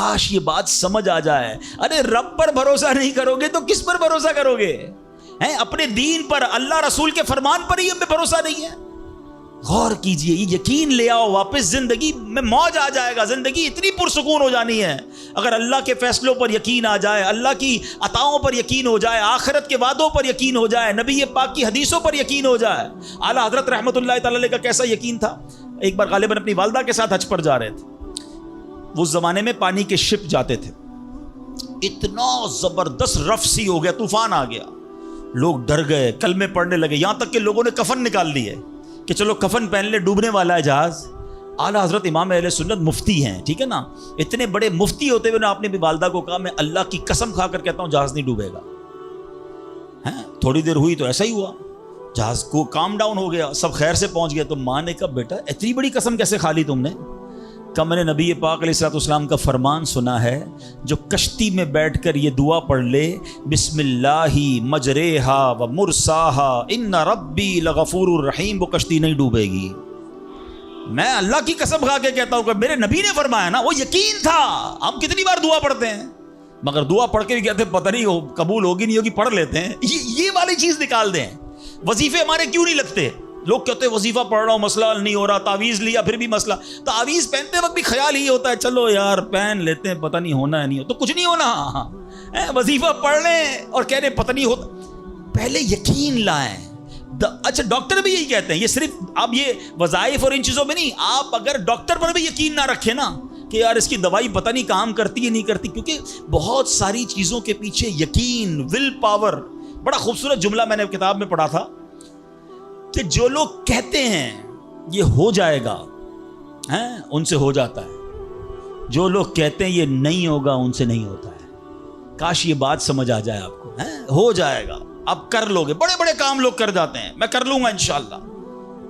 کاش یہ بات سمجھ آ جائے. ارے رب پر بھروسہ نہیں کرو گے تو کس پر بھروسہ کرو گے؟ اپنے دین پر, اللہ رسول کے فرمان پر ہی ہمیں بھروسہ نہیں ہے. غور کیجئے, یہ یقین لے آؤ واپس, زندگی میں موج آ جائے گا. زندگی اتنی پرسکون ہو جانی ہے اگر اللہ کے فیصلوں پر یقین آ جائے, اللہ کی عطاؤں پر یقین ہو جائے, آخرت کے وعدوں پر یقین ہو جائے, نبی پاک کی حدیثوں پر یقین ہو جائے. اعلیٰ حضرت رحمۃ اللہ تعالی علیہ کا کیسا یقین تھا. ایک بار غالباً اپنی والدہ کے ساتھ حج پر جا رہے تھے. وہ زمانے میں پانی کے شپ جاتے تھے. اتنا زبردست رف سی ہو گیا, طوفان آ گیا, لوگ ڈر گئے, کلمے پڑھنے لگے, یہاں تک کہ لوگوں نے کفن نکال لیے کہ چلو کفن پہن لے, ڈوبنے والا ہے جہاز. اعلیٰ حضرت امام اہل سنت مفتی ہیں, ٹھیک ہے نا, اتنے بڑے مفتی ہوتے ہوئے آپ نے بھی والدہ کو کہا میں اللہ کی قسم کھا کر کہتا ہوں جہاز نہیں ڈوبے گا. تھوڑی دیر ہوئی تو ایسا ہی ہوا, جہاز کو کام ڈاؤن ہو گیا, سب خیر سے پہنچ گیا. تو ماں نے کہا بیٹا اتنی بڑی قسم کیسے کھا لی تم نے؟ کہ میں نے نبی پاک علیہ الصلوۃ والسلام کا فرمان سنا ہے, جو کشتی میں بیٹھ کر یہ دعا پڑھ لے, بسم اللہ مجریہا و مرساہا ان ربی لغفور الرحیم, وہ کشتی نہیں ڈوبے گی. میں اللہ کی قسم کھا کے کہتا ہوں کہ میرے نبی نے فرمایا نا, وہ یقین تھا. ہم کتنی بار دعا پڑھتے ہیں, مگر دعا پڑھ کے بھی کہتے ہیں پتہ نہیں قبول ہوگی نہیں ہوگی, پڑھ لیتے ہیں. یہ والی چیز نکال دیں. وظیفے ہمارے کیوں نہیں لگتے؟ لوگ کہتے ہیں وظیفہ پڑھ رہا ہوں مسئلہ حل نہیں ہو رہا, تعویذ لیا پھر بھی مسئلہ. تعویذ پہنتے وقت بھی خیال ہی ہوتا ہے چلو یار پہن لیتے ہیں, پتہ نہیں ہونا ہے نہیں ہو تو کچھ نہیں ہونا. وظیفہ پڑھ لیں اور کہہ رہے پتہ نہیں ہوتا. پہلے یقین لائیں. اچھا ڈاکٹر بھی یہی کہتے ہیں, یہ صرف اب یہ وظائف اور ان چیزوں میں نہیں, آپ اگر ڈاکٹر پر بھی یقین نہ رکھیں نا کہ یار اس کی دوائی پتہ نہیں کام کرتی ہے نہیں کرتی, کیونکہ بہت ساری چیزوں کے پیچھے یقین, ول پاور. بڑا خوبصورت جملہ میں نے کتاب میں پڑھا تھا کہ جو لوگ کہتے ہیں یہ ہو جائے گا ان سے ہو جاتا ہے, جو لوگ کہتے ہیں یہ نہیں ہوگا ان سے نہیں ہوتا ہے. کاش یہ بات سمجھ آ جائے آپ کو. ہو جائے گا, اب کر لو گے. بڑے بڑے کام لوگ کر جاتے ہیں, میں کر لوں گا انشاءاللہ,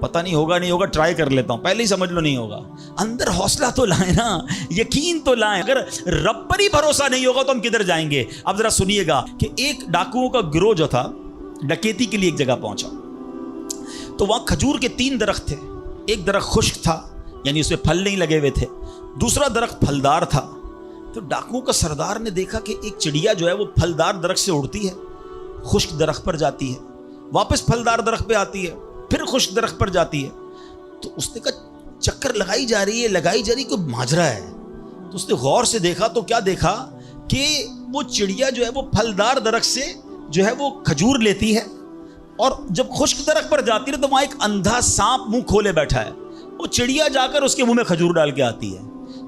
پتہ نہیں ہوگا نہیں ہوگا, ٹرائی کر لیتا ہوں, پہلے ہی سمجھ لو نہیں ہوگا. اندر حوصلہ تو لائیں نا, یقین تو لائیں. اگر رب پر ہی بھروسہ نہیں ہوگا تو ہم کدھر جائیں گے؟ اب ذرا سنیے گا کہ ایک ڈاکوؤں کا گروہ جو تھا ڈکیتی کے لیے ایک جگہ پہنچا, تو وہاں کھجور کے 3 درخت تھے. ایک درخت خشک تھا, یعنی اس میں پھل نہیں لگے ہوئے تھے. دوسرا درخت پھلدار تھا. تو ڈاکوؤں کا سردار نے دیکھا کہ ایک چڑیا جو ہے وہ پھلدار درخت سے اڑتی ہے, خشک درخت پر جاتی ہے, واپس پھلدار درخت پہ آتی ہے, پھر خشک درخت پر جاتی ہے. تو اس نے کہا چکر لگائی جا رہی ہے, کوئی ماجرا ہے. تو اس نے غور سے دیکھا تو کیا دیکھا کہ وہ چڑیا جو ہے وہ پھلدار درخت سے جو ہے وہ کھجور لیتی ہے, اور جب خشک درخت پر جاتی ہے تو وہاں ایک اندھا سانپ منہ کھولے بیٹھا ہے. وہ چڑیا جا کر اس کے منہ میں کھجور ڈال کے آتی ہے,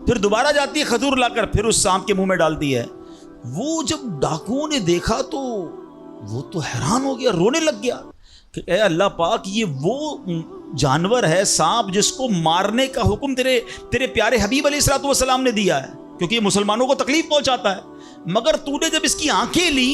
پھر دوبارہ جاتی ہے کھجور لا کر پھر اس سانپ کے منہ میں ڈالتی ہے. وہ جب ڈاکوؤں نے دیکھا تو وہ تو حیران ہو گیا, رونے لگ گیا کہ اے اللہ پاک, یہ وہ جانور ہے سانپ جس کو مارنے کا حکم تیرے پیارے حبیب علیہ الصلوۃ والسلام نے دیا ہے, کیونکہ یہ مسلمانوں کو تکلیف پہنچاتا ہے. مگر تو نے جب اس کی آنکھیں لی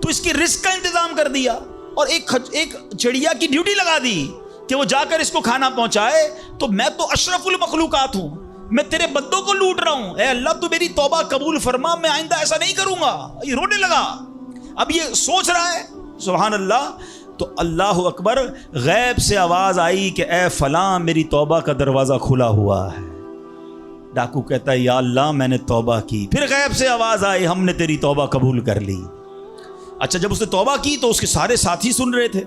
تو اس کے رزق کا انتظام کر دیا, اور ایک چڑیا کی ڈیوٹی لگا دی کہ وہ جا کر اس کو کھانا پہنچائے. تو میں تو اشرف المخلوقات ہوں, میں تیرے بندوں کو لوٹ رہا ہوں. اے اللہ تو میری توبہ قبول فرما, میں آئندہ ایسا نہیں کروں گا. یہ رونے لگا. اب یہ سوچ رہا ہے سبحان اللہ. تو اللہ اکبر, غیب سے آواز آئی کہ اے فلاں میری توبہ کا دروازہ کھلا ہوا ہے. ڈاکو کہتا ہے یا اللہ میں نے توبہ کی. پھر غیب سے آواز آئی ہم نے تیری توبہ قبول کر لی. اچھا جب اس نے توبہ کی تو اس کے سارے ساتھی سن رہے تھے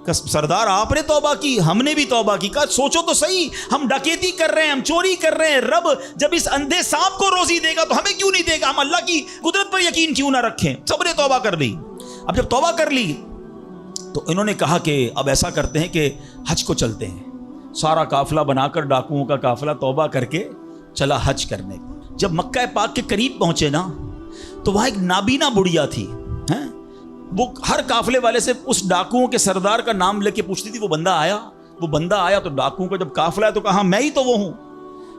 کہ سردار آپ نے توبہ کی, ہم نے بھی توبہ کی. کہا سوچو تو صحیح, ہم ڈکیتی کر رہے ہیں, ہم چوری کر رہے ہیں, رب جب اس اندھے سانپ کو روزی دے گا تو ہمیں کیوں نہیں دے گا؟ ہم اللہ کی قدرت پر یقین کیوں نہ رکھیں؟ سب نے توبہ کر لی. اب جب توبہ کر لی تو انہوں نے کہا کہ اب ایسا کرتے ہیں کہ حج کو چلتے ہیں. سارا قافلہ بنا کر ڈاکوؤں کا قافلہ توبہ کر کے چلا حج کرنے. جب مکہ پاک کے قریب پہنچے نا تو وہاں ایک نابینا بڑھیا تھی. وہ ہر قافلے والے سے اس ڈاکوؤں کے سردار کا نام لے کے پوچھتی تھی. وہ بندہ آیا تو ڈاکوؤں کا جب قافلہ ہے تو کہا میں ہی تو وہ ہوں.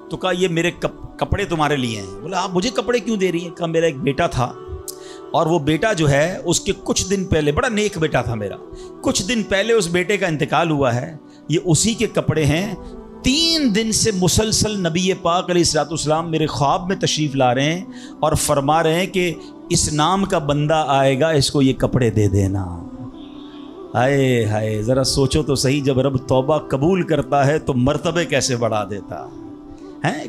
تو کہا یہ میرے کپڑے تمہارے لیے ہیں. بولا آپ مجھے کپڑے کیوں دے رہی ہیں؟ کہا میرا ایک بیٹا تھا اور وہ بیٹا جو ہے اس کے کچھ دن پہلے, بڑا نیک بیٹا تھا میرا, کچھ دن پہلے اس بیٹے کا انتقال ہوا ہے. یہ اسی کے کپڑے ہیں. 3 دن سے مسلسل نبی پاک علیہ الصلوۃ والسلام میرے خواب میں تشریف لا رہے ہیں اور فرما رہے ہیں کہ اس نام کا بندہ آئے گا, اس کو یہ کپڑے دے دینا. ہائے ہائے, ذرا سوچو تو صحیح, جب رب توبہ قبول کرتا ہے تو مرتبے کیسے بڑھا دیتا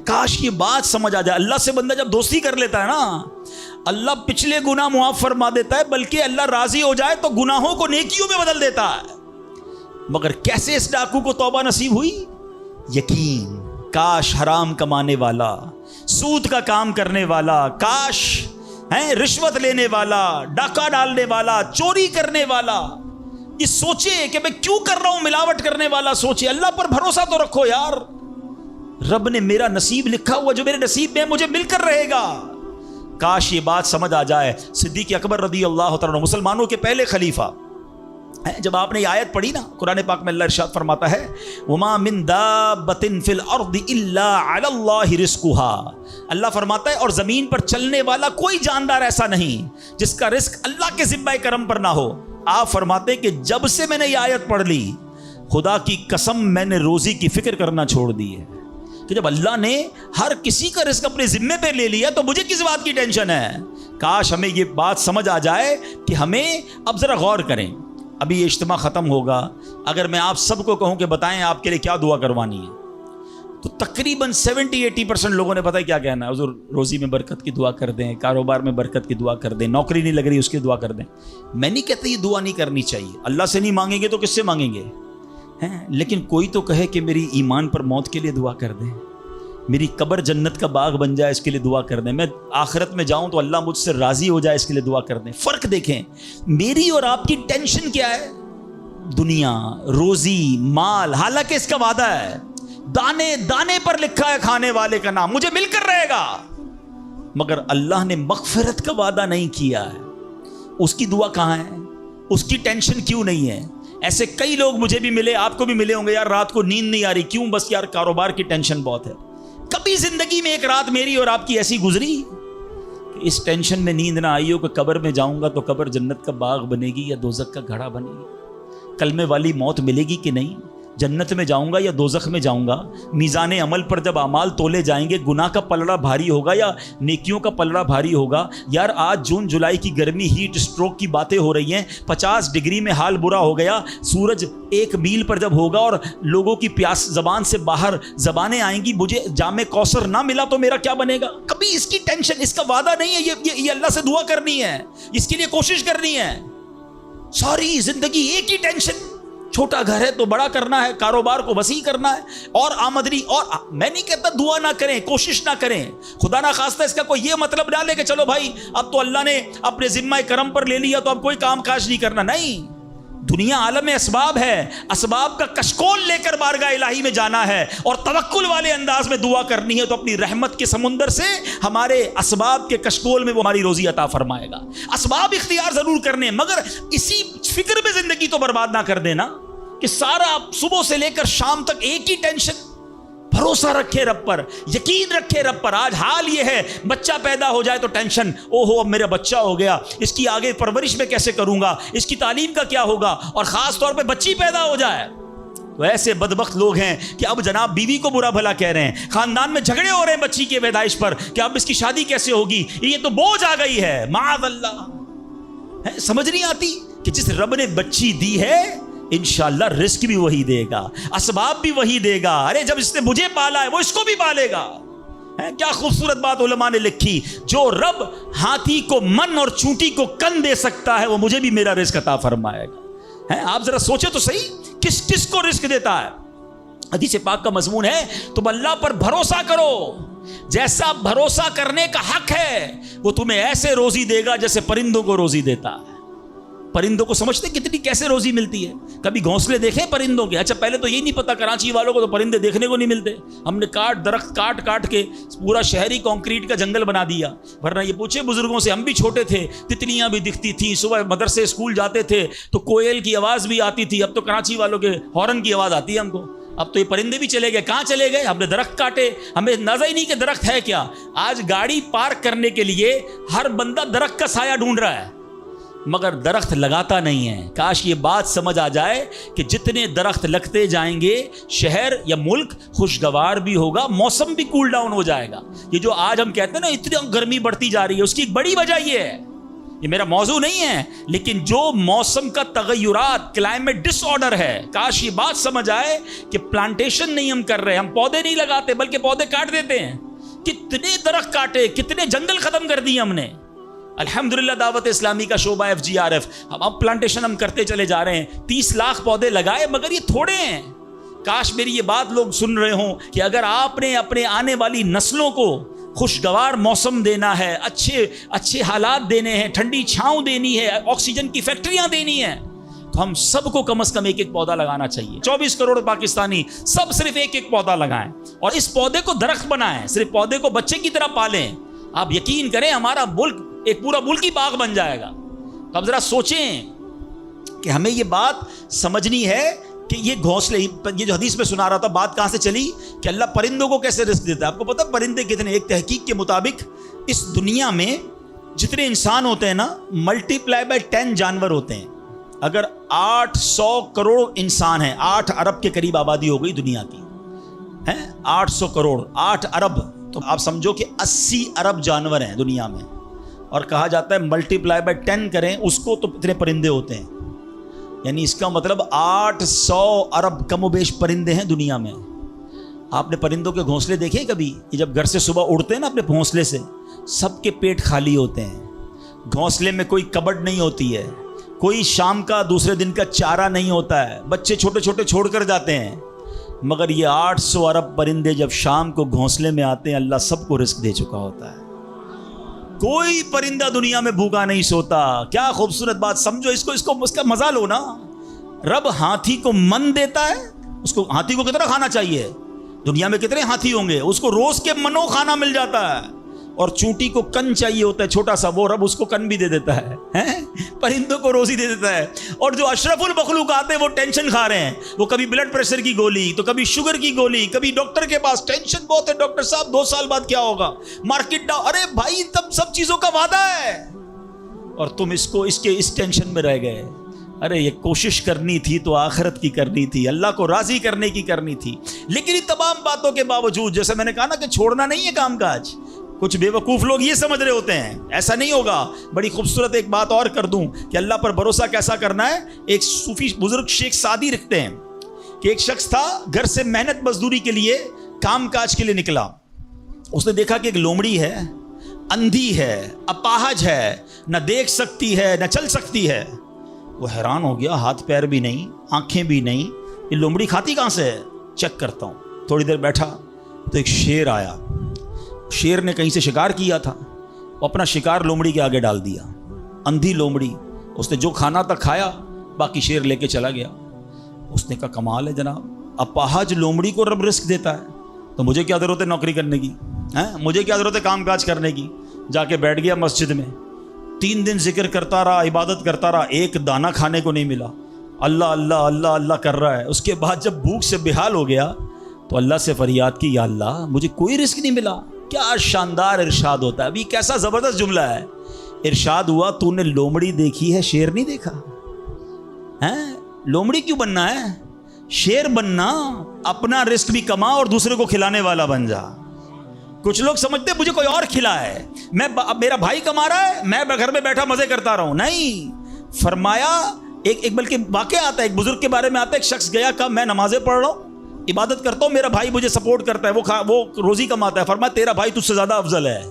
کاش یہ بات سمجھ آ جائے. اللہ سے بندہ جب دوستی کر لیتا ہے نا, اللہ پچھلے گناہ معاف فرما دیتا ہے, بلکہ اللہ راضی ہو جائے تو گناہوں کو نیکیوں میں بدل دیتا ہے. مگر کیسے اس ڈاکو کو توبہ نصیب ہوئی؟ یقین. کاش حرام کمانے والا, سود کا کام کرنے والا, کاش رشوت لینے والا, ڈاکہ ڈالنے والا, چوری کرنے والا یہ سوچے کہ میں کیوں کر رہا ہوں, ملاوٹ کرنے والا سوچے. اللہ پر بھروسہ تو رکھو یار, رب نے میرا نصیب لکھا ہوا, جو میرے نصیب میں مجھے مل کر رہے گا. کاش یہ بات سمجھ آ جائے. صدیق اکبر رضی اللہ تعالیٰ عنہ مسلمانوں کے پہلے خلیفہ, جب آپ نے یہ آیت پڑھی نا قرآن پاک میں, اللہ ارشاد فرماتا ہے وما من دابۃ فی الارض الا علی اللہ رزقها. اللہ فرماتا ہے اور زمین پر چلنے والا کوئی جاندار ایسا نہیں جس کا رزق اللہ کے ذمہ کرم پر نہ ہو. آپ فرماتے ہیں کہ جب سے میں نے یہ آیت پڑھ لی, خدا کی قسم میں نے روزی کی فکر کرنا چھوڑ دی ہے. کہ جب اللہ نے ہر کسی کا رزق اپنے ذمے پہ لے لیا تو مجھے کس بات کی ٹینشن ہے. کاش ہمیں یہ بات سمجھ آ جائے کہ ہمیں اب ذرا غور کریں. ابھی یہ اجتماع ختم ہوگا, اگر میں آپ سب کو کہوں کہ بتائیں آپ کے لیے کیا دعا کروانی ہے, تو تقریباً 70-80% لوگوں نے پتہ ہے کیا کہنا ہے, حضور روزی میں برکت کی دعا کر دیں, کاروبار میں برکت کی دعا کر دیں, نوکری نہیں لگ رہی اس کی دعا کر دیں. میں نہیں کہتا یہ دعا نہیں کرنی چاہیے, اللہ سے نہیں مانگیں گے تو کس سے مانگیں گے, لیکن کوئی تو کہے کہ میری ایمان پر موت کے لیے دعا کر دیں, میری قبر جنت کا باغ بن جائے اس کے لیے دعا کر دیں, میں آخرت میں جاؤں تو اللہ مجھ سے راضی ہو جائے اس کے لیے دعا کر دیں. فرق دیکھیں, میری اور آپ کی ٹینشن کیا ہے؟ دنیا, روزی, مال. حالانکہ اس کا وعدہ ہے, دانے دانے پر لکھا ہے کھانے والے کا نام, مجھے مل کر رہے گا. مگر اللہ نے مغفرت کا وعدہ نہیں کیا ہے. اس کی دعا کہاں ہے؟ اس کی ٹینشن کیوں نہیں ہے؟ ایسے کئی لوگ مجھے بھی ملے, آپ کو بھی ملے ہوں گے, یار رات کو نیند نہیں آ رہی, کیوں؟ بس یار کاروبار کی ٹینشن بہت ہے. کبھی زندگی میں ایک رات میری اور آپ کی ایسی گزری کہ اس ٹینشن میں نیند نہ آئی ہو کہ قبر میں جاؤں گا تو قبر جنت کا باغ بنے گی یا دوزخ کا گھڑا بنے گی, کلمے والی موت ملے گی کہ نہیں, جنت میں جاؤں گا یا دوزخ میں جاؤں گا. میزان عمل پر جب اعمال تولے جائیں گے, گناہ کا پلڑا بھاری ہوگا یا نیکیوں کا پلڑا بھاری ہوگا. یار آج جون جولائی کی گرمی, ہیٹ اسٹروک کی باتیں ہو رہی ہیں, 50 ڈگری میں حال برا ہو گیا. سورج 1 میل پر جب ہوگا اور لوگوں کی پیاس زبان سے باہر زبانیں آئیں گی, مجھے جام کوثر نہ ملا تو میرا کیا بنے گا. کبھی اس کی ٹینشن, اس کا وعدہ نہیں ہے. یہ اللہ سے دعا کرنی ہے, اس کے لیے کوشش کرنی ہے. ساری زندگی ایک ہی ٹینشن, چھوٹا گھر ہے تو بڑا کرنا ہے, کاروبار کو وسیع کرنا ہے, اور آمدنی. اور میں نہیں کہتا دعا نہ کریں, کوشش نہ کریں, خدا نہ خواستہ اس کا کوئی یہ مطلب نہ لے کہ چلو بھائی اب تو اللہ نے اپنے ذمہ کرم پر لے لیا تو اب کوئی کام کاج نہیں کرنا. نہیں, دنیا عالم اسباب ہے, اسباب کا کشکول لے کر بارگاہ الہی میں جانا ہے اور توکل والے انداز میں دعا کرنی ہے, تو اپنی رحمت کے سمندر سے ہمارے اسباب کے کشکول میں وہ ہماری روزی عطا فرمائے گا. اسباب اختیار ضرور کرنے, مگر اسی فکر میں زندگی تو برباد نہ کر دینا کہ سارا صبح سے لے کر شام تک ایک ہی ٹینشن. بھروسہ رکھے رب پر, یقین رکھے رب پر. آج حال یہ ہے, بچہ پیدا ہو جائے تو ٹینشن, او ہو اب میرا بچہ ہو گیا, اس کی آگے پرورش میں کیسے کروں گا, اس کی تعلیم کا کیا ہوگا, اور خاص طور پہ بچی پیدا ہو جائے تو ایسے بدبخت لوگ ہیں کہ اب جناب بیوی کو برا بھلا کہہ رہے ہیں, خاندان میں جھگڑے ہو رہے ہیں بچی کی پیدائش پر کہ اب اس کی شادی کیسے ہوگی, یہ تو بوجھ آ گئی ہے. معاذ اللہ. سمجھ نہیں آتی کہ جس رب نے بچی دی ہے انشاءاللہ رزق بھی وہی دے گا, اسباب بھی وہی دے گا. ارے جب اس نے مجھے پالا ہے وہ اس کو بھی پالے گا. کیا خوبصورت بات علماء نے لکھی, جو رب ہاتھی کو من اور چونٹی کو کن دے سکتا ہے وہ مجھے بھی میرا رزق عطا فرمائے گا. آپ ذرا سوچے تو صحیح, کس کس کو رزق دیتا ہے. حدیث پاک کا مضمون ہے تم اللہ پر بھروسہ کرو, جیسا بھروسہ کرنے کا حق ہے وہ تمہیں ایسے روزی دے گا جیسے پرندوں کو روزی دیتا ہے. پرندوں کو سمجھتے کتنی کیسے روزی ملتی ہے, کبھی گھونسلے دیکھیں پرندوں کے. اچھا پہلے تو یہ نہیں پتا, کراچی والوں کو تو پرندے دیکھنے کو نہیں ملتے, ہم نے درخت کاٹ کے پورا شہری کنکریٹ کا جنگل بنا دیا. ورنہ یہ پوچھے بزرگوں سے, ہم بھی چھوٹے تھے تتلیاں بھی دکھتی تھیں, صبح مدرسے اسکول جاتے تھے تو کوئل کی آواز بھی آتی تھی, اب تو کراچی والوں کے ہارن کی آواز آتی ہے ہم کو. اب تو یہ پرندے بھی چلے گئے. کہاں چلے گئے؟ ہم نے درخت کاٹے, ہمیں اندازہ ہی نہیں کہ درخت ہے کیا. آج گاڑی پارک کرنے کے لیے ہر بندہ درخت کا سایہ ڈھونڈ رہا ہے مگر درخت لگاتا نہیں ہے. کاش یہ بات سمجھ آ جائے کہ جتنے درخت لگتے جائیں گے شہر یا ملک خوشگوار بھی ہوگا, موسم بھی کول ڈاؤن ہو جائے گا. یہ جو آج ہم کہتے ہیں نا اتنی گرمی بڑھتی جا رہی ہے, اس کی ایک بڑی وجہ یہ ہے یہ میرا موضوع نہیں ہے، لیکن جو موسم کا تغیرات، کلائمیٹ ڈس آرڈر ہے، کاش یہ بات سمجھ آئے کہ پلانٹیشن نہیں ہم کر رہے، ہم پودے نہیں لگاتے بلکہ پودے کاٹ دیتے ہیں. کتنے درخت کاٹے، کتنے جنگل ختم کر دیے ہم نے. الحمدللہ دعوت اسلامی کا شعبہ FGRF، اب پلانٹیشن ہم کرتے چلے جا رہے ہیں. 30 لاکھ پودے لگائے، مگر یہ تھوڑے ہیں. کاش میری یہ بات لوگ سن رہے ہوں کہ اگر آپ نے اپنے آنے والی نسلوں کو خوشگوار موسم دینا ہے، اچھے حالات دینے ہیں، ٹھنڈی چھاؤں دینی ہے، آکسیجن کی فیکٹریاں دینی ہیں، تو ہم سب کو کم از کم ایک پودا لگانا چاہیے. 24 کروڑ پاکستانی سب صرف ایک پودا لگائیں اور اس پودے کو درخت بنائیں. صرف پودے کو بچے کی طرح پالیں. آپ یقین کریں ہمارا ملک ایک پورا ملک ہی باغ بن جائے گا. تو اب ذرا سوچیں کہ ہمیں یہ بات سمجھنی ہے کہ یہ گھونسلے، یہ جو حدیث میں سنا رہا تھا، بات کہاں سے چلی کہ اللہ پرندوں کو کیسے رزق دیتا ہے. آپ کو پتہ پرندے کتنے؟ ایک تحقیق کے مطابق اس دنیا میں جتنے انسان ہوتے ہیں نا، ملٹیپلائی بائی 10 جانور ہوتے ہیں. اگر 800 کروڑ انسان ہیں، 8 ارب کے قریب آبادی ہو گئی دنیا کی، 800 کروڑ 8 ارب، تو آپ سمجھو کہ 80 ارب جانور ہیں دنیا میں. اور کہا جاتا ہے ملٹیپلائی بائی 10 کریں اس کو تو اتنے پرندے ہوتے ہیں. یعنی اس کا مطلب 800 ارب کم و بیش پرندے ہیں دنیا میں. آپ نے پرندوں کے گھونسلے دیکھے کبھی؟ یہ جب گھر سے صبح اڑتے ہیں نا اپنے گھونسلے سے، سب کے پیٹ خالی ہوتے ہیں. گھونسلے میں کوئی کبڈ نہیں ہوتی ہے، کوئی شام کا دوسرے دن کا چارہ نہیں ہوتا ہے، بچے چھوٹے چھوٹے چھوڑ کر جاتے ہیں. مگر یہ 800 ارب پرندے جب شام کو گھونسلے میں آتے ہیں، اللہ سب کو رزق دے چکا ہوتا ہے. کوئی پرندہ دنیا میں بھوکا نہیں سوتا. کیا خوبصورت بات، سمجھو اس کا مزہ لو نا. رب ہاتھی کو من دیتا ہے، اس کو ہاتھی کو کتنا کھانا چاہیے؟ دنیا میں کتنے ہاتھی ہوں گے؟ اس کو روز کے منو کھانا مل جاتا ہے. اور چونٹی کو کن چاہیے ہوتا ہے چھوٹا سا، وہ رب اس کو کن بھی دے دیتا ہے. پرندوں کو روزی دے دیتا ہے. اور جو اشرف المخلوقات ہیں وہ ٹینشن کھا رہے ہیں. وہ کبھی بلڈ پریشر کی گولی، تو کبھی شوگر کی گولی، کبھی ڈاکٹر کے پاس. ٹینشن بہت ہے ڈاکٹر صاحب، 2 سال بعد کیا ہوگا، مارکیٹ ڈاؤن. ارے بھائی تب سب چیزوں کا وعدہ ہے اور تم اس ٹینشن میں رہ گئے. ارے یہ کوشش کرنی تھی تو آخرت کی کرنی تھی، اللہ کو راضی کرنے کی کرنی تھی. لیکن ان تمام باتوں کے باوجود، جیسے میں نے کہا نا کہ چھوڑنا نہیں ہے کام کاج. کچھ بے وقوف لوگ یہ سمجھ رہے ہوتے ہیں ایسا نہیں ہوگا. بڑی خوبصورت ایک بات اور کر دوں کہ اللہ پر بھروسہ کیسا کرنا ہے. ایک صوفی بزرگ شیخ سعدی لکھتے ہیں کہ ایک شخص تھا، گھر سے محنت مزدوری کے لیے، کام کاج کے لیے نکلا. اس نے دیکھا کہ ایک لومڑی ہے، اندھی ہے، اپاہج ہے، نہ دیکھ سکتی ہے نہ چل سکتی ہے. وہ حیران ہو گیا، ہاتھ پیر بھی نہیں، آنکھیں بھی نہیں، یہ لومڑی کھاتی کہاں سے ہے؟ چیک کرتا ہوں. تھوڑی دیر بیٹھا تو ایک شیر آیا. شیر نے کہیں سے شکار کیا تھا، وہ اپنا شکار لومڑی کے آگے ڈال دیا. اندھی لومڑی، اس نے جو کھانا تھا کھایا، باقی شیر لے کے چلا گیا. اس نے کہا کمال ہے جناب، اپاہج لومڑی کو رب رزق دیتا ہے تو مجھے کیا ضرورت ہے نوکری کرنے کی، مجھے کیا ضرورت ہے کام کاج کرنے کی. جا کے بیٹھ گیا مسجد میں. 3 دن ذکر کرتا رہا، عبادت کرتا رہا، ایک دانہ کھانے کو نہیں ملا. اللہ اللہ اللہ اللہ کر رہا ہے. اس کے بعد جب بھوک سے بحال ہو گیا تو اللہ سے فریاد کی، یا اللہ مجھے کوئی رزق نہیں ملا. کیا شاندار ارشاد ہوتا ہے. ابھی کیسا زبردست جملہ ہے. ارشاد ہوا تو نے لومڑی دیکھی ہے، شیر نہیں دیکھا. لومڑی کیوں بننا ہے؟ شیر بننا، اپنا رزق بھی کما اور دوسرے کو کھلانے والا بن جا. کچھ لوگ سمجھتے مجھے کوئی اور کھلا ہے، میرا بھائی کما رہا ہے، میں گھر میں بیٹھا مزے کرتا رہا ہوں. نہیں، فرمایا ایک بلکہ واقعہ آتا ہے، ایک بزرگ کے بارے میں آتا ہے. ایک شخص گیا، کہا میں نمازیں پڑھ رہا ہوں، عبادت کرتا ہوں، میرا بھائی مجھے سپورٹ کرتا ہے، وہ روزی کماتا ہے. فرمایا تیرا بھائی تجھ سے زیادہ افضل ہے.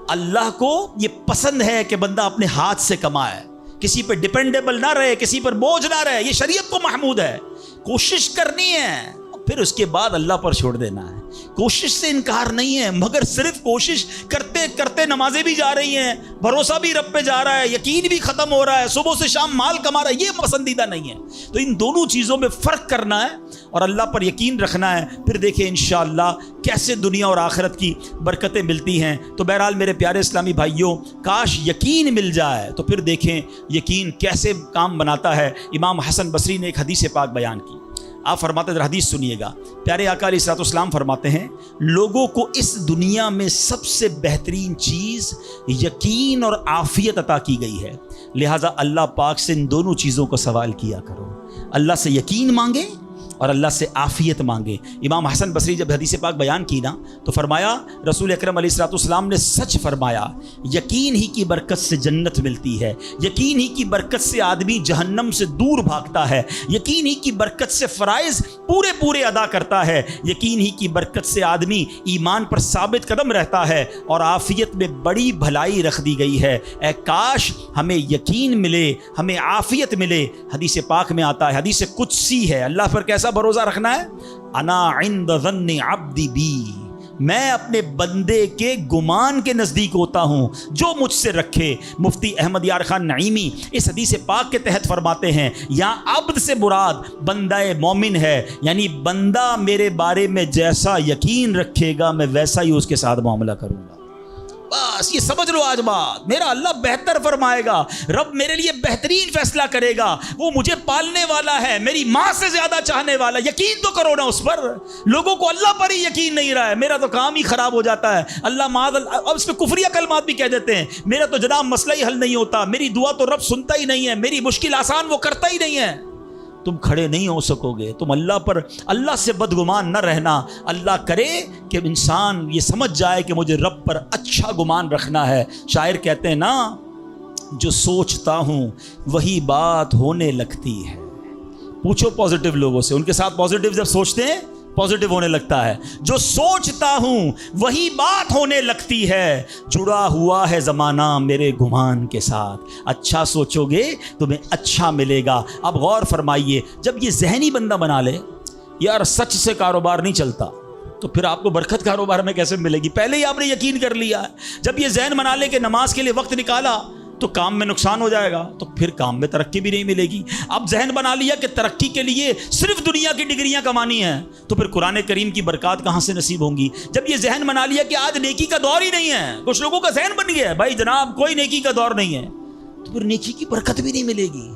اللہ کو یہ پسند ہے کہ بندہ اپنے ہاتھ سے کمائے، کسی پہ ڈیپینڈیبل نہ رہے، کسی پر بوجھ نہ رہے. یہ شریعت کو محمود ہے. کوشش کرنی ہے، پھر اس کے بعد اللہ پر چھوڑ دینا ہے. کوشش سے انکار نہیں ہے، مگر صرف کوشش کرتے کرتے نمازیں بھی جا رہی ہیں، بھروسہ بھی رب پہ جا رہا ہے، یقین بھی ختم ہو رہا ہے، صبح سے شام مال کما رہا ہے، یہ پسندیدہ نہیں ہے. تو ان دونوں چیزوں میں فرق کرنا ہے اور اللہ پر یقین رکھنا ہے. پھر دیکھیں انشاءاللہ کیسے دنیا اور آخرت کی برکتیں ملتی ہیں. تو بہرحال میرے پیارے اسلامی بھائیوں، کاش یقین مل جائے تو پھر دیکھیں یقین کیسے کام بناتا ہے. امام حسن بصری نے ایک حدیث پاک بیان کی. آپ فرماتے ہیں، حدیث سنیے گا. پیارے آقا علیہ الصلوۃ والسلام فرماتے ہیں، لوگوں کو اس دنیا میں سب سے بہترین چیز یقین اور عافیت عطا کی گئی ہے. لہٰذا اللہ پاک سے ان دونوں چیزوں کو سوال کیا کرو. اللہ سے یقین مانگیں اور اللہ سے عافیت مانگے. امام حسن بصری جب حدیث پاک بیان کی نا تو فرمایا رسول اکرم علیہ الصلوۃ والسلام نے سچ فرمایا, یقین ہی کی برکت سے جنت ملتی ہے, یقین ہی کی برکت سے آدمی جہنم سے دور بھاگتا ہے, یقین ہی کی برکت سے فرائض پورے پورے ادا کرتا ہے, یقین ہی کی برکت سے آدمی ایمان پر ثابت قدم رہتا ہے, اور عافیت میں بڑی بھلائی رکھ دی گئی ہے. اے کاش ہمیں یقین ملے, ہمیں عافیت ملے. حدیث پاک میں آتا ہے, حدیث قدسی ہے, اللہ پر کیسا بھروسہ رکھنا ہے؟ انا عند ظن عبدی بی, میں اپنے بندے کے گمان کے نزدیک ہوتا ہوں جو مجھ سے رکھے. مفتی احمد یار خان نعیمی اس حدیث پاک کے تحت فرماتے ہیں یہاں عبد سے مراد بندہ مومن ہے, یعنی بندہ میرے بارے میں جیسا یقین رکھے گا میں ویسا ہی اس کے ساتھ معاملہ کروں گا. بس یہ سمجھ لو آج بات, میرا اللہ بہتر فرمائے گا, رب میرے لیے بہترین فیصلہ کرے گا, وہ مجھے پالنے والا ہے, میری ماں سے زیادہ چاہنے والا. یقین تو کرو نا اس پر. لوگوں کو اللہ پر ہی یقین نہیں رہا ہے, میرا تو کام ہی خراب ہو جاتا ہے, اللہ معاذ اللہ, اب اس پہ کفریہ کلمات بھی کہہ دیتے ہیں, میرا تو جناب مسئلہ ہی حل نہیں ہوتا, میری دعا تو رب سنتا ہی نہیں ہے, میری مشکل آسان وہ کرتا ہی نہیں ہے. تم کھڑے نہیں ہو سکو گے. تم اللہ سے بدگمان نہ رہنا. اللہ کرے کہ انسان یہ سمجھ جائے کہ مجھے رب پر اچھا گمان رکھنا ہے. شاعر کہتے ہیں نا, جو سوچتا ہوں وہی بات ہونے لگتی ہے. پوچھو پازیٹیو لوگوں سے, ان کے ساتھ پازیٹیو جب سوچتے ہیں پازیٹیو ہونے لگتا ہے. جو سوچتا ہوں وہی بات ہونے لگتی ہے, جڑا ہوا ہے زمانہ میرے گمان کے ساتھ. اچھا سوچو گے تمہیں اچھا ملے گا. اب غور فرمائیے, جب یہ ذہنی بندہ بنا لے یار سچ سے کاروبار نہیں چلتا, تو پھر آپ کو برکت کاروبار میں کیسے ملے گی؟ پہلے ہی آپ نے یقین کر لیا. جب یہ ذہن بنا لے کہ نماز کے لیے وقت نکالا تو کام میں نقصان ہو جائے گا, تو پھر کام میں ترقی بھی نہیں ملے گی. اب ذہن بنا لیا کہ ترقی کے لیے صرف دنیا کی ڈگریاں کمانی ہیں, تو پھر قرآن کریم کی برکات کہاں سے نصیب ہوں گی؟ جب یہ ذہن بنا لیا کہ آج نیکی کا دور ہی نہیں ہے, کچھ لوگوں کا ذہن بن گیا ہے بھائی جناب کوئی نیکی کا دور نہیں ہے, تو پھر نیکی کی برکت بھی نہیں ملے گی.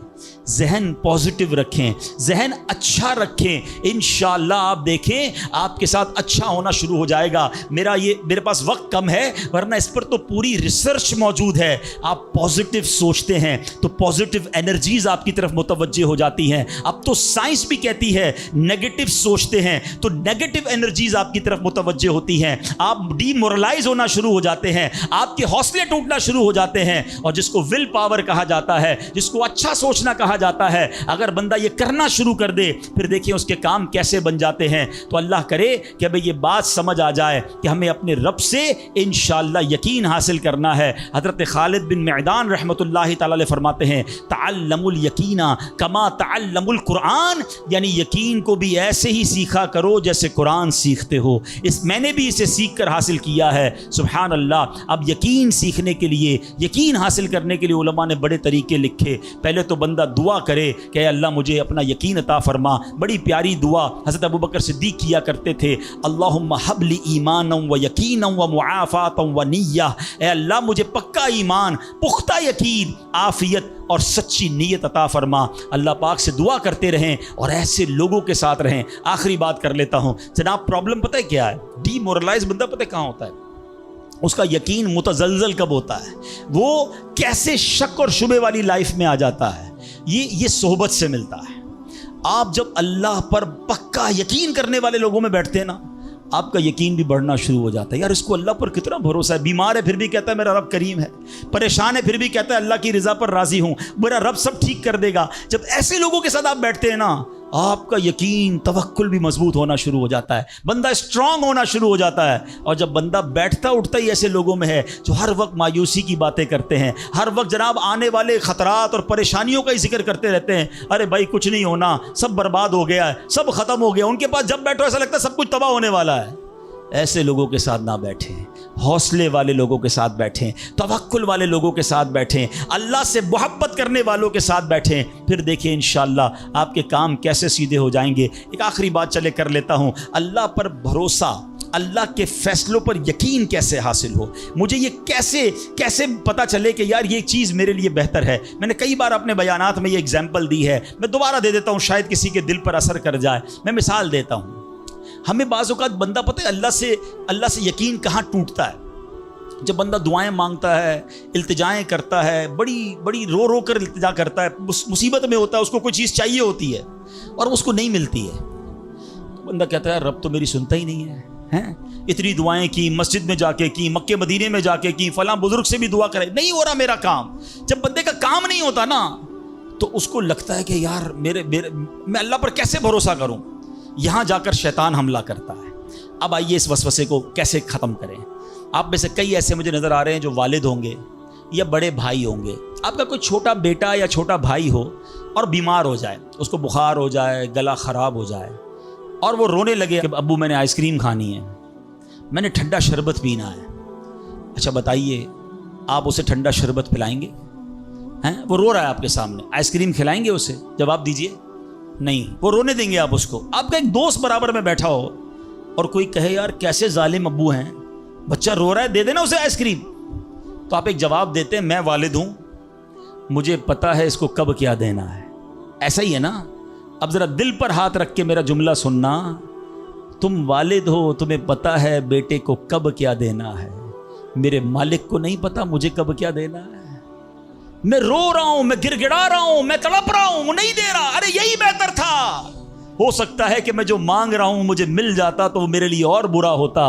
ذہن پازیٹیو رکھیں, ذہن اچھا رکھیں, انشاءاللہ آپ دیکھیں آپ کے ساتھ اچھا ہونا شروع ہو جائے گا. میرے پاس وقت کم ہے, ورنہ اس پر تو پوری ریسرچ موجود ہے. آپ پازیٹیو سوچتے ہیں تو پازیٹیو انرجیز آپ کی طرف متوجہ ہو جاتی ہیں. اب تو سائنس بھی کہتی ہے نیگیٹو سوچتے ہیں تو نیگیٹو انرجیز آپ کی طرف متوجہ ہوتی ہیں, آپ ڈی مورلائز ہونا شروع ہو جاتے ہیں, آپ کے حوصلے ٹوٹنا شروع ہو جاتے ہیں. اور جس کو ول پاور کہا جاتا ہے, جس کو اچھا سوچنا کہا جاتا ہے, اگر بندہ یہ کرنا شروع کر دے پھر دیکھیں اس کے کام کیسے بن جاتے ہیں. تو اللہ کرے کہ اب یہ بات سمجھ آ جائے کہ ہمیں اپنے رب سے انشاءاللہ یقین حاصل کرنا ہے. حضرت خالد بن معدان رحمۃ اللہ تعالی علیہ فرماتے ہیں تعلموا الیقین کما تعلموا القرآن, یعنی یقین کو بھی ایسے ہی سیکھا کرو جیسے قرآن سیکھتے ہو. میں نے بھی اسے سیکھ کر حاصل کیا ہے. سبحان اللہ. اب یقین سیکھنے کے لیے, یقین حاصل کرنے کے لیے علماء نے بڑے طریقے لکھے. پہلے تو بندہ دعا کرے کہ اے اللہ مجھے اپنا یقین عطا فرما. بڑی پیاری دعا حضرت ابوبکر صدیق کیا کرتے تھے, اللہم حب لی ایمانا و یقینا و معافاتا و نیہ, اے اللہ مجھے پکا ایمان, پختہ یقین, عافیت اور سچی نیت عطا فرما. اللہ پاک سے دعا کرتے رہیں اور ایسے لوگوں کے ساتھ رہیں. آخری بات کر لیتا ہوں جناب, پرابلم پتہ ہے کیا ہے؟ ڈی مورلائز بندہ پتہ کہاں ہوتا ہے؟ اس کا یقین متزلزل کب ہوتا ہے؟ وہ کیسے شک اور شبے والی لائف میں آ جاتا ہے؟ یہ صحبت سے ملتا ہے. آپ جب اللہ پر پکا یقین کرنے والے لوگوں میں بیٹھتے ہیں نا, آپ کا یقین بھی بڑھنا شروع ہو جاتا ہے. یار اس کو اللہ پر کتنا بھروسہ ہے, بیمار ہے پھر بھی کہتا ہے میرا رب کریم ہے, پریشان ہے پھر بھی کہتا ہے اللہ کی رضا پر راضی ہوں, میرا رب سب ٹھیک کر دے گا. جب ایسے لوگوں کے ساتھ آپ بیٹھتے ہیں نا, آپ کا یقین توکل بھی مضبوط ہونا شروع ہو جاتا ہے, بندہ اسٹرانگ ہونا شروع ہو جاتا ہے. اور جب بندہ بیٹھتا اٹھتا ہی ایسے لوگوں میں ہے جو ہر وقت مایوسی کی باتیں کرتے ہیں, ہر وقت جناب آنے والے خطرات اور پریشانیوں کا ہی ذکر کرتے رہتے ہیں, ارے بھائی کچھ نہیں ہونا, سب برباد ہو گیا ہے, سب ختم ہو گیا, ان کے پاس جب بیٹھو ایسا لگتا ہے سب کچھ تباہ ہونے والا ہے. ایسے لوگوں کے ساتھ نہ بیٹھیں, حوصلے والے لوگوں کے ساتھ بیٹھیں, توکل والے لوگوں کے ساتھ بیٹھیں, اللہ سے محبت کرنے والوں کے ساتھ بیٹھیں. پھر دیکھیں انشاءاللہ آپ کے کام کیسے سیدھے ہو جائیں گے. ایک آخری بات چلے کر لیتا ہوں, اللہ پر بھروسہ, اللہ کے فیصلوں پر یقین کیسے حاصل ہو. مجھے یہ کیسے پتہ چلے کہ یار یہ چیز میرے لیے بہتر ہے. میں نے کئی بار اپنے بیانات میں یہ ایگزامپل دی ہے, میں دوبارہ دے دیتا ہوں, شاید کسی کے دل پر اثر کر جائے. میں مثال دیتا ہوں. ہمیں بعض اوقات بندہ پتہ ہے اللہ سے یقین کہاں ٹوٹتا ہے؟ جب بندہ دعائیں مانگتا ہے, التجائیں کرتا ہے, بڑی رو کر التجا کرتا ہے, مصیبت میں ہوتا ہے, اس کو کوئی چیز چاہیے ہوتی ہے اور اس کو نہیں ملتی ہے, بندہ کہتا ہے رب تو میری سنتا ہی نہیں ہے، ہیں اتنی دعائیں کی، مسجد میں جا کے کی، مکے مدینے میں جا کے کی، فلاں بزرگ سے بھی دعا کرے، نہیں ہو رہا میرا کام۔ جب بندے کا کام نہیں ہوتا نا تو اس کو لگتا ہے کہ یار میں اللہ پر کیسے بھروسہ کروں، یہاں جا کر شیطان حملہ کرتا ہے۔ اب آئیے اس وسوسے کو کیسے ختم کریں۔ آپ میں سے کئی ایسے مجھے نظر آ رہے ہیں جو والد ہوں گے یا بڑے بھائی ہوں گے، آپ کا کوئی چھوٹا بیٹا یا چھوٹا بھائی ہو اور بیمار ہو جائے، اس کو بخار ہو جائے، گلا خراب ہو جائے اور وہ رونے لگے کہ ابو میں نے آئس کریم کھانی ہے، میں نے ٹھنڈا شربت پینا ہے۔ اچھا بتائیے آپ اسے ٹھنڈا شربت پلائیں گے؟ ہیں وہ رو رہا ہے آپ کے سامنے، آئس کریم کھلائیں گے اسے؟ جواب دیجئے نہیں، وہ رونے دیں گے آپ اس کو۔ آپ کا ایک دوست برابر میں بیٹھا ہو اور کوئی کہے یار کیسے ظالم ابو ہیں، بچہ رو رہا ہے دے دینا اسے آئس کریم، تو آپ ایک جواب دیتے ہیں میں والد ہوں، مجھے پتا ہے اس کو کب کیا دینا ہے۔ ایسا ہی ہے نا؟ اب ذرا دل پر ہاتھ رکھ کے میرا جملہ سننا، تم والد ہو، تمہیں پتا ہے بیٹے کو کب کیا دینا ہے، میرے مالک کو نہیں پتا مجھے کب کیا دینا ہے۔ میں رو رہا ہوں، میں گڑ گڑا رہا ہوں، میں تڑپ رہا ہوں، وہ نہیں دے رہا، ارے یہی بہتر تھا۔ ہو سکتا ہے کہ میں جو مانگ رہا ہوں مجھے مل جاتا تو وہ میرے لیے اور برا ہوتا۔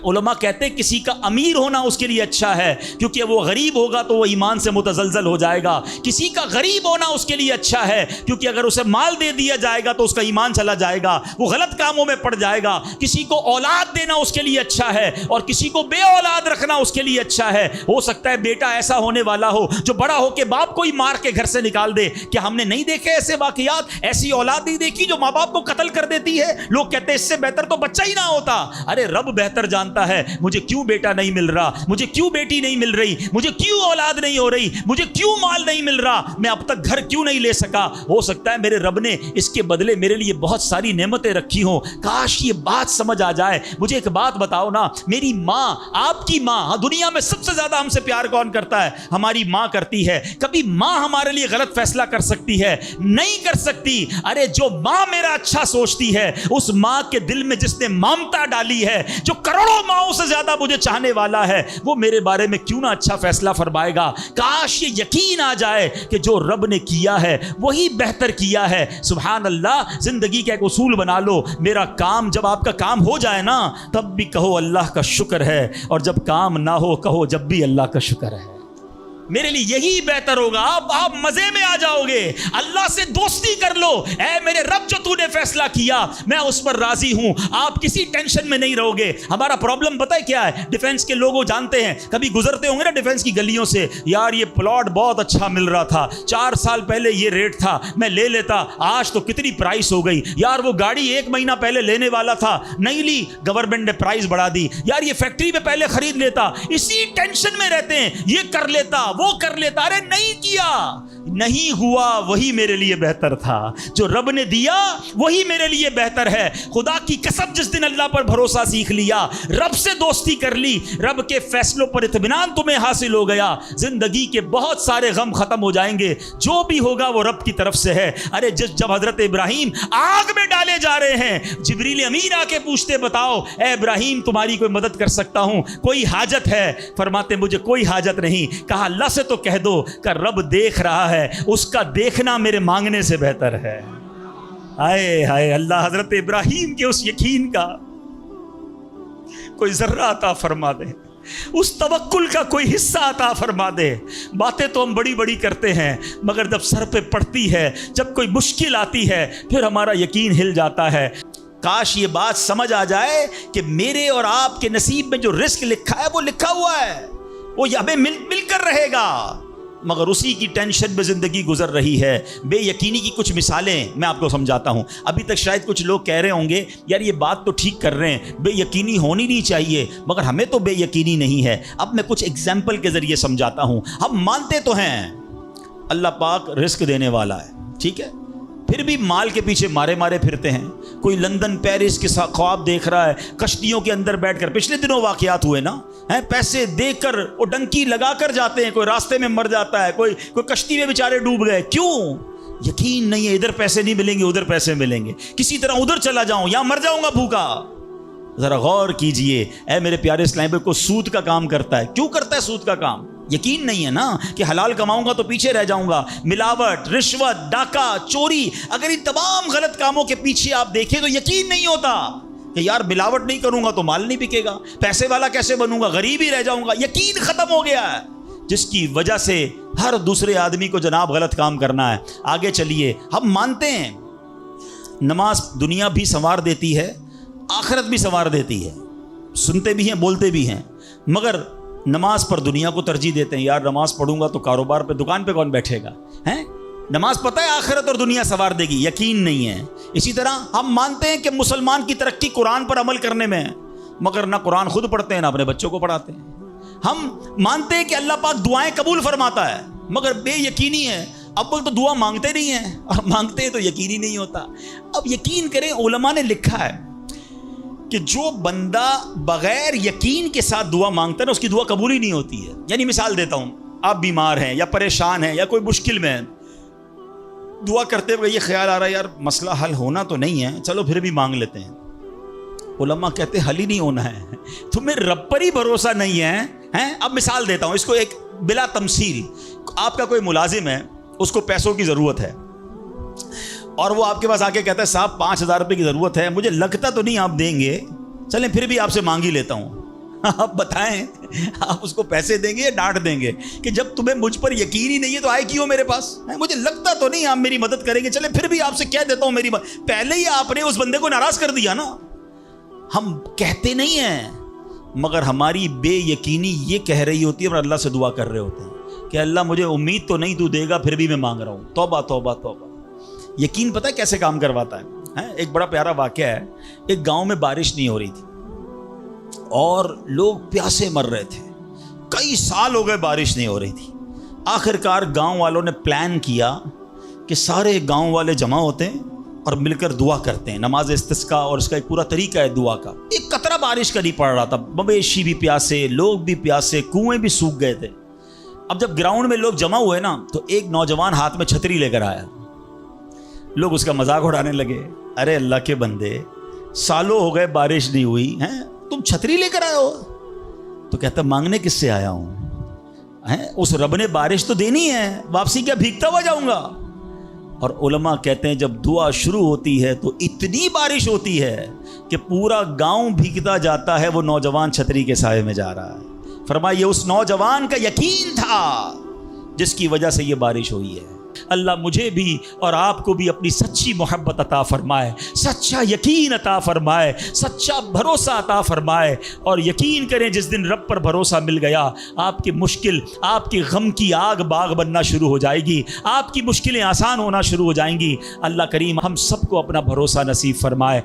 علماء کہتے ہیں کسی کا امیر ہونا اس کے لیے اچھا ہے، کیونکہ وہ غریب ہوگا تو وہ ایمان سے متزلزل ہو جائے گا۔ کسی کا غریب ہونا اس کے لیے اچھا ہے، کیونکہ اگر اسے مال دے دیا جائے گا تو اس کا ایمان چلا جائے گا، وہ غلط کاموں میں پڑ جائے گا۔ کسی کو اولاد دینا اس کے لیے اچھا ہے اور کسی کو بے اولاد رکھنا اس کے لیے اچھا ہے۔ ہو سکتا ہے بیٹا ایسا ہونے والا ہو جو بڑا ہو کے باپ کو ہی مار کے گھر سے نکال دے۔ کیا ہم نے نہیں دیکھے ایسے واقعات؟ ایسی اولاد نہیں دیکھی جو ماں باپ کو قتل کر دیتی ہے؟ لوگ کہتے ہیں اس سے بہتر تو بچہ ہی نہ ہوتا۔ ارے رب بہتر جانتا ہے مجھے کیوں بیٹا نہیں مل رہا، مجھے کیوں بیٹی نہیں مل رہی، مجھے کیوں اولاد نہیں ہو رہی، مجھے کیوں مال نہیں مل رہا، میں اب تک گھر کیوں نہیں لے سکا۔ ہو سکتا ہے میرے رب نے اس کے بدلے میرے لیے بہت ساری نعمتیں رکھی ہوں۔ کاش یہ بات سمجھ آ جائے۔ مجھے ایک بات بتاؤ نا، میری ماں، آپ کی ماں، دنیا میں سب سے زیادہ ہم سے پیار کون کرتا ہے؟ ہماری ماں کرتی ہے۔ کبھی ماں ہمارے لیے غلط فیصلہ کر سکتی ہے؟ نہیں کر سکتی۔ ارے جو ماں میرا اچھا سوچتی ہے، اس ماں کے دل میں جس نے ممتا ڈالی ہے، جو کروڑوں ماؤں سے زیادہ مجھے چاہنے والا ہے، وہ میرے بارے میں کیوں نہ اچھا فیصلہ فرمائے گا۔ کاش یہ یقین آ جائے کہ جو رب نے کیا ہے وہی بہتر کیا ہے۔ سبحان اللہ۔ زندگی کا ایک اصول بنا لو، میرا کام، جب آپ کا کام ہو جائے نا تب بھی کہو اللہ کا شکر ہے، اور جب کام نہ ہو کہو جب بھی اللہ کا شکر ہے۔ میرے لیے یہی بہتر ہوگا۔ آپ مزے میں آ جاؤ گے، اللہ سے دوستی کر لو، اے میرے رب جو تو نے فیصلہ کیا میں اس پر راضی ہوں۔ آپ کسی ٹینشن میں نہیں رہو گے۔ ہمارا پرابلم پتہ ہے کیا ہے؟ ڈیفنس کے لوگ جانتے ہیں، کبھی گزرتے ہوں گے نا ڈیفنس کی گلیوں سے، یار یہ پلاٹ بہت اچھا مل رہا تھا، 4 سال پہلے یہ ریٹ تھا، میں لے لیتا، آج تو کتنی پرائس ہو گئی، یار وہ گاڑی 1 مہینہ پہلے لینے والا تھا، نہیں لی، گورنمنٹ نے پرائس بڑھا دی، یار یہ فیکٹری میں پہلے خرید لیتا۔ اسی ٹینشن میں رہتے ہیں، یہ کر لیتا، وہ کر لیتا۔ ارے نہیں کیا، نہیں ہوا، وہی میرے لیے بہتر تھا۔ جو رب نے دیا وہی میرے لیے بہتر ہے۔ خدا کی قسم جس دن اللہ پر بھروسہ سیکھ لیا، رب سے دوستی کر لی، رب کے فیصلوں پر اطمینان تمہیں حاصل ہو گیا، زندگی کے بہت سارے غم ختم ہو جائیں گے۔ جو بھی ہوگا وہ رب کی طرف سے ہے۔ ارے جب حضرت ابراہیم آگ میں ڈالے جا رہے ہیں، جبریل امین آ کے پوچھتے بتاؤ اے ابراہیم تمہاری کوئی مدد کر سکتا ہوں، کوئی حاجت ہے؟ فرماتے مجھے کوئی حاجت نہیں۔ کہا اللہ سے تو کہہ دو کہ رب دیکھ رہا ہے، اس کا دیکھنا میرے مانگنے سے بہتر ہے۔ آئے ہائے اللہ، حضرت ابراہیم کے اس یقین کا کوئی ذرہ عطا فرما دے، اس توکل کا کوئی حصہ عطا فرما دے۔ باتیں تو ہم بڑی بڑی کرتے ہیں، مگر جب سر پہ پڑتی ہے، جب کوئی مشکل آتی ہے، پھر ہمارا یقین ہل جاتا ہے۔ کاش یہ بات سمجھ آ جائے کہ میرے اور آپ کے نصیب میں جو رزق لکھا ہے وہ لکھا ہوا ہے، وہ ہمیں مل کر رہے گا، مگر اسی کی ٹینشن میں زندگی گزر رہی ہے۔ بے یقینی کی کچھ مثالیں میں آپ کو سمجھاتا ہوں۔ ابھی تک شاید کچھ لوگ کہہ رہے ہوں گے یار یہ بات تو ٹھیک کر رہے ہیں، بے یقینی ہونی نہیں چاہیے، مگر ہمیں تو بے یقینی نہیں ہے۔ اب میں کچھ ایگزامپل کے ذریعے سمجھاتا ہوں۔ ہم مانتے تو ہیں اللہ پاک رزق دینے والا ہے، ٹھیک ہے، پھر بھی مال کے پیچھے مارے پھرتے ہیں۔ کوئی لندن پیرس کے ساتھ خواب دیکھ رہا ہے، کشتیوں کے اندر بیٹھ کر، پچھلے دنوں واقعات ہوئے نا، پیسے دے کر وہ ڈنکی لگا کر جاتے ہیں، کوئی راستے میں مر جاتا ہے، کوئی کشتی میں بیچارے ڈوب گئے۔ کیوں؟ یقین نہیں ہے ادھر پیسے نہیں ملیں گے، ادھر پیسے ملیں گے، کسی طرح ادھر چلا جاؤں یا مر جاؤں گا بھوکا۔ ذرا غور کیجئے، اے میرے پیارے اسلام بھائی، کو سود کا کام کرتا ہے، کیوں کرتا ہے سود کا کام؟ یقین نہیں ہے نا کہ حلال کماؤں گا تو پیچھے رہ جاؤں گا. ملاوٹ، رشوت، ڈاکہ، چوری، اگر ان تمام غلط کاموں کے پیچھے آپ دیکھیں تو یقین نہیں ہوتا کہ یار ملاوٹ نہیں کروں گا تو مال نہیں بکے گا، پیسے والا کیسے بنوں گا، غریب ہی رہ جاؤں گا. یقین ختم ہو گیا ہے، جس کی وجہ سے ہر دوسرے آدمی کو جناب غلط کام کرنا ہے. آگے چلیے، ہم مانتے ہیں نماز دنیا بھی سنوار دیتی ہے، آخرت بھی سنوار دیتی ہے، سنتے بھی ہیں بولتے بھی ہیں، مگر نماز پر دنیا کو ترجیح دیتے ہیں. یار نماز پڑھوں گا تو کاروبار پہ، دکان پہ کون بیٹھے گا ہیں؟ نماز پتہ ہے آخرت اور دنیا سنوار دے گی، یقین نہیں ہے. اسی طرح ہم مانتے ہیں کہ مسلمان کی ترقی قرآن پر عمل کرنے میں ہے، مگر نہ قرآن خود پڑھتے ہیں نہ اپنے بچوں کو پڑھاتے ہیں. ہم مانتے ہیں کہ اللہ پاک دعائیں قبول فرماتا ہے، مگر بے یقینی ہے، اول تو دعا مانگتے نہیں ہیں اور مانگتے ہیں تو یقین ہی نہیں ہوتا. اب یقین کریں، علماء نے لکھا ہے کہ جو بندہ بغیر یقین کے ساتھ دعا مانگتا ہے نا، اس کی دعا قبول ہی نہیں ہوتی ہے. یعنی مثال دیتا ہوں، آپ بیمار ہیں یا پریشان ہیں یا کوئی مشکل میں ہیں، دعا کرتے ہوئے یہ خیال آ رہا ہے یار مسئلہ حل ہونا تو نہیں ہے، چلو پھر بھی مانگ لیتے ہیں. علماء کہتے ہیں حل ہی نہیں ہونا ہے، تمہیں رب پر ہی بھروسہ نہیں ہے. اب مثال دیتا ہوں اس کو ایک بلا تمثیل. آپ کا کوئی ملازم ہے، اس کو پیسوں کی ضرورت ہے اور وہ آپ کے پاس آ کے کہتا ہے صاحب 5,000 روپے کی ضرورت ہے، مجھے لگتا تو نہیں آپ دیں گے، چلیں پھر بھی آپ سے مانگ ہی لیتا ہوں. آپ بتائیں آپ اس کو پیسے دیں گے یا ڈانٹ دیں گے کہ جب تمہیں مجھ پر یقین ہی نہیں ہے تو آئے کیوں میرے پاس؟ مجھے لگتا تو نہیں آپ میری مدد کریں گے، چلیں پھر بھی آپ سے کہہ دیتا ہوں میری پہلے ہی آپ نے اس بندے کو ناراض کر دیا نا. ہم کہتے نہیں ہیں، مگر ہماری بے یقینی یہ کہہ رہی ہوتی ہے اور اللہ سے دعا کر رہے ہوتے ہیں کہ اللہ مجھے امید تو نہیں تو دے گا، پھر بھی میں مانگ رہا ہوں. توبہ توبہ توبہ. یقین پتہ ہے کیسے کام کرواتا ہے؟ ایک بڑا پیارا واقعہ ہے. ایک گاؤں میں بارش نہیں ہو رہی تھی اور لوگ پیاسے مر رہے تھے، کئی سال ہو گئے بارش نہیں ہو رہی تھی. آخر کار گاؤں والوں نے پلان کیا کہ سارے گاؤں والے جمع ہوتے ہیں اور مل کر دعا کرتے ہیں، نماز استسقاء، اور اس کا ایک پورا طریقہ ہے دعا کا. ایک قطرہ بارش کا نہیں پڑ رہا تھا، مویشی بھی پیاسے، لوگ بھی پیاسے، کنویں بھی سوکھ گئے تھے. اب جب گراؤنڈ میں لوگ جمع ہوئے نا تو ایک نوجوان ہاتھ میں چھتری لے کر آیا. لوگ اس کا مذاق اڑانے لگے، ارے اللہ کے بندے سالوں ہو گئے بارش نہیں ہوئی ہیں، تم چھتری لے کر آئے ہو؟ تو کہتا مانگنے کس سے آیا ہوں، اس رب نے بارش تو دینی ہے، واپسی کیا بھیگتا ہوا جاؤں گا؟ اور علماء کہتے ہیں جب دعا شروع ہوتی ہے تو اتنی بارش ہوتی ہے کہ پورا گاؤں بھیگتا جاتا ہے، وہ نوجوان چھتری کے سائے میں جا رہا ہے. فرمایا یہ اس نوجوان کا یقین تھا جس کی وجہ سے یہ بارش ہوئی ہے. اللہ مجھے بھی اور آپ کو بھی اپنی سچی محبت عطا فرمائے، سچا یقین عطا فرمائے، سچا بھروسہ عطا فرمائے. اور یقین کریں جس دن رب پر بھروسہ مل گیا، آپ کی مشکل، آپ کی غم کی آگ باغ بننا شروع ہو جائے گی، آپ کی مشکلیں آسان ہونا شروع ہو جائیں گی. اللہ کریم ہم سب کو اپنا بھروسہ نصیب فرمائے.